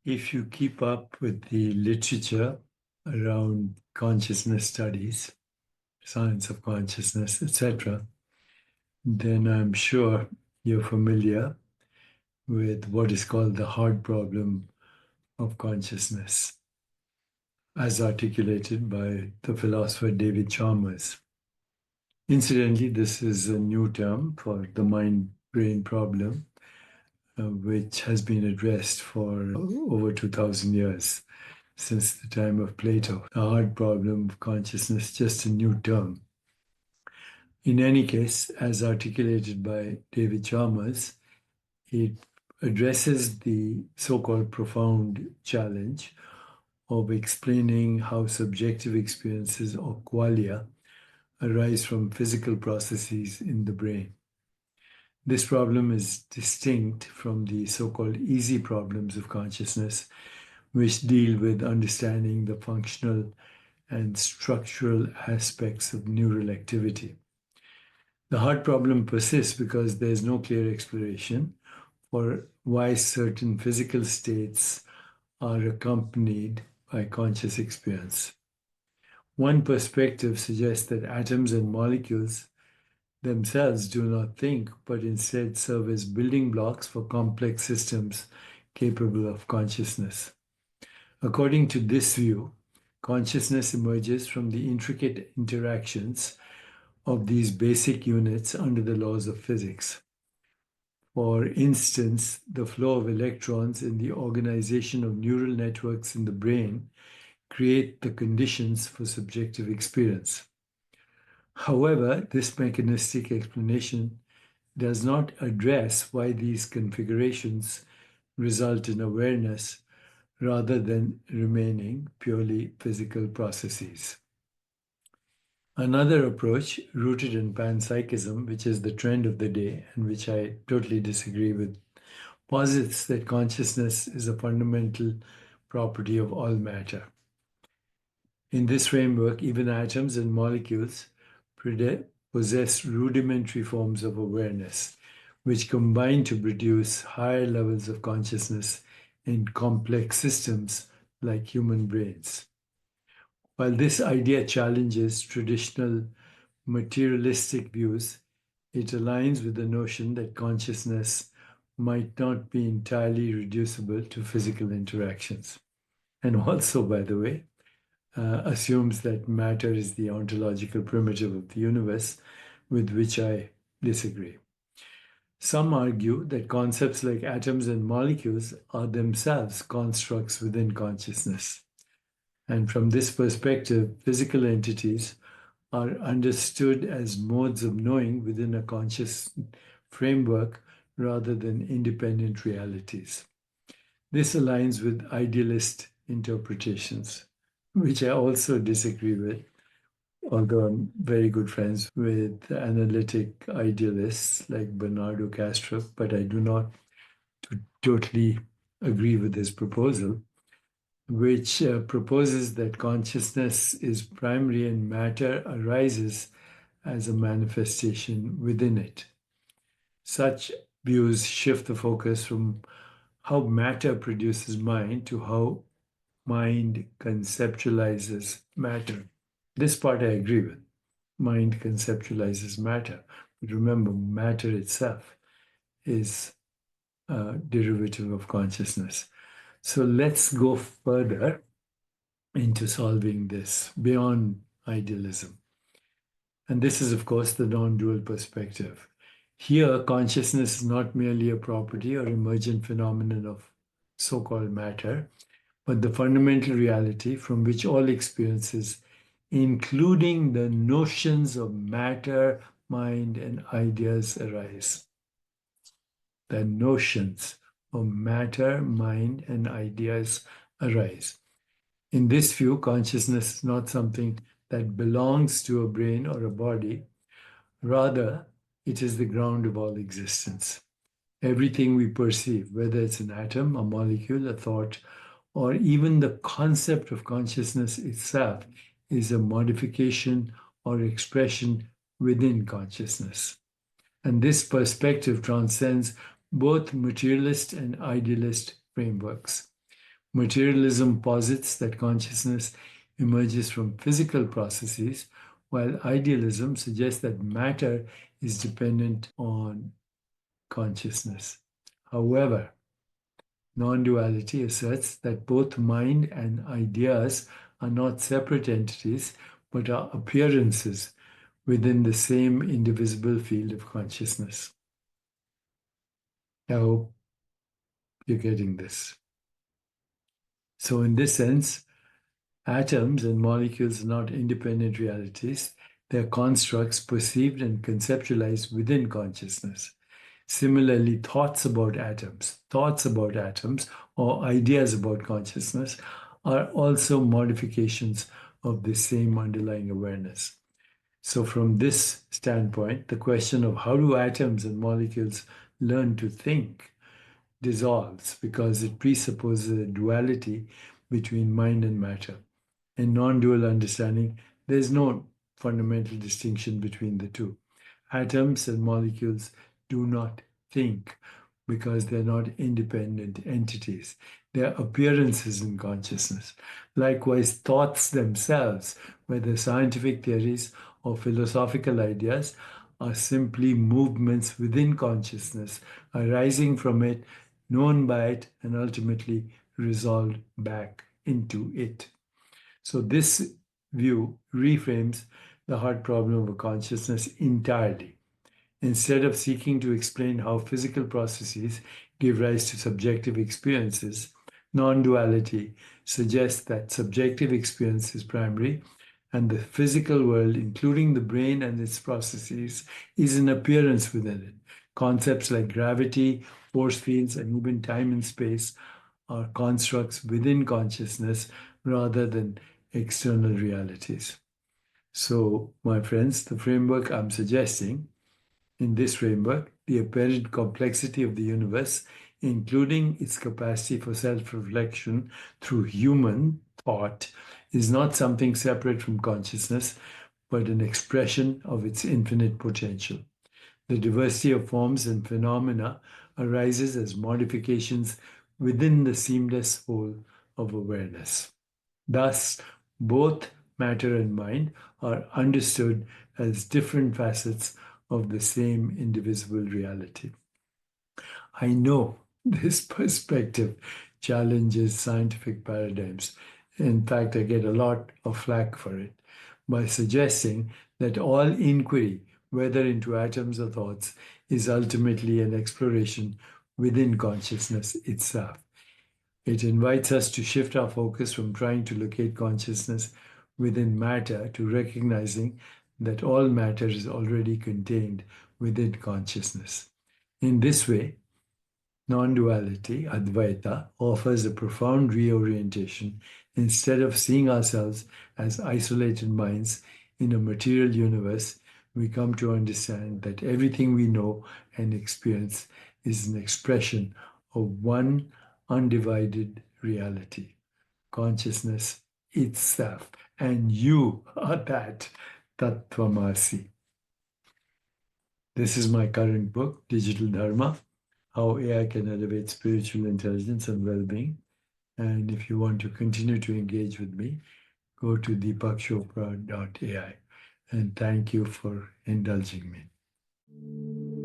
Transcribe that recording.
If you keep up with the literature around consciousness studies, science of consciousness, etc., then I'm sure you're familiar with what is called the hard problem of consciousness, as articulated by the philosopher David Chalmers. Incidentally, this is a new term for the mind-brain problem, which has been addressed for over 2,000 years, since the time of Plato. The hard problem of consciousness, just a new term. In any case, as articulated by David Chalmers, it addresses the so-called profound challenge of explaining how subjective experiences or qualia arise from physical processes in the brain. This problem is distinct from the so-called easy problems of consciousness, which deal with understanding the functional and structural aspects of neural activity. The hard problem persists because there is no clear explanation for why certain physical states are accompanied by conscious experience. One perspective suggests that atoms and molecules themselves do not think, but instead serve as building blocks for complex systems capable of consciousness. According to this view, consciousness emerges from the intricate interactions of these basic units under the laws of physics. For instance, the flow of electrons in the organization of neural networks in the brain create the conditions for subjective experience. However, this mechanistic explanation does not address why these configurations result in awareness rather than remaining purely physical processes. Another approach, rooted in panpsychism, which is the trend of the day and which I totally disagree with, posits that consciousness is a fundamental property of all matter. In this framework, even atoms and molecules possess rudimentary forms of awareness, which combine to produce higher levels of consciousness in complex systems like human brains. While this idea challenges traditional materialistic views, it aligns with the notion that consciousness might not be entirely reducible to physical interactions. And also, by the way, assumes that matter is the ontological primitive of the universe, with which I disagree. Some argue that concepts like atoms and molecules are themselves constructs within consciousness. And from this perspective, physical entities are understood as modes of knowing within a conscious framework rather than independent realities. This aligns with idealist interpretations, which I also disagree with, although I'm very good friends with analytic idealists like Bernardo Castro, but I do not totally agree with this proposal, which proposes that consciousness is primary and matter arises as a manifestation within it. Such views shift the focus from how matter produces mind to how mind conceptualizes matter. This part I agree with. Mind conceptualizes matter. But remember, matter itself is a derivative of consciousness. So let's go further into solving this beyond idealism. And this is, of course, the non-dual perspective. Here, consciousness is not merely a property or emergent phenomenon of so-called matter, but the fundamental reality from which all experiences, including the notions of matter, mind, and ideas, arise. The notions of matter, mind, and ideas arise. In this view, consciousness is not something that belongs to a brain or a body. Rather, it is the ground of all existence. Everything we perceive, whether it's an atom, a molecule, a thought, or even the concept of consciousness itself, is a modification or expression within consciousness. And this perspective transcends both materialist and idealist frameworks. Materialism posits that consciousness emerges from physical processes, while idealism suggests that matter is dependent on consciousness. However, non-duality asserts that both mind and ideas are not separate entities, but are appearances within the same indivisible field of consciousness. I hope you're getting this. So in this sense, atoms and molecules are not independent realities. They're constructs perceived and conceptualized within consciousness. Similarly, thoughts about atoms, or ideas about consciousness are also modifications of the same underlying awareness. So from this standpoint, the question of how do atoms and molecules learn to think dissolves because it presupposes a duality between mind and matter. In non-dual understanding, there's no fundamental distinction between the two. Atoms and molecules do not think because they're not independent entities. They're appearances in consciousness. Likewise, thoughts themselves, whether scientific theories or philosophical ideas, are simply movements within consciousness, arising from it, known by it, and ultimately resolved back into it. So this view reframes the hard problem of consciousness entirely. Instead of seeking to explain how physical processes give rise to subjective experiences, non-duality suggests that subjective experience is primary and the physical world, including the brain and its processes, is an appearance within it. Concepts like gravity, force fields, and even time and space are constructs within consciousness rather than external realities. So, my friends, the framework I'm suggesting, in this framework, the apparent complexity of the universe, including its capacity for self-reflection through human thought, is not something separate from consciousness, but an expression of its infinite potential. The diversity of forms and phenomena arises as modifications within the seamless whole of awareness. Thus, both matter and mind are understood as different facets of the same indivisible reality. I know this perspective challenges scientific paradigms. In fact, I get a lot of flack for it by suggesting that all inquiry, whether into atoms or thoughts, is ultimately an exploration within consciousness itself. It invites us to shift our focus from trying to locate consciousness within matter to recognizing that all matter is already contained within consciousness. In this way, non-duality, Advaita, offers a profound reorientation. Instead of seeing ourselves as isolated minds in a material universe, we come to understand that everything we know and experience is an expression of one undivided reality, consciousness itself. And you are that Tattvamasi. This is my current book, Digital Dharma, How AI Can Elevate Spiritual Intelligence and Well-Being. And if you want to continue to engage with me, go to deepakchopra.ai. And thank you for indulging me.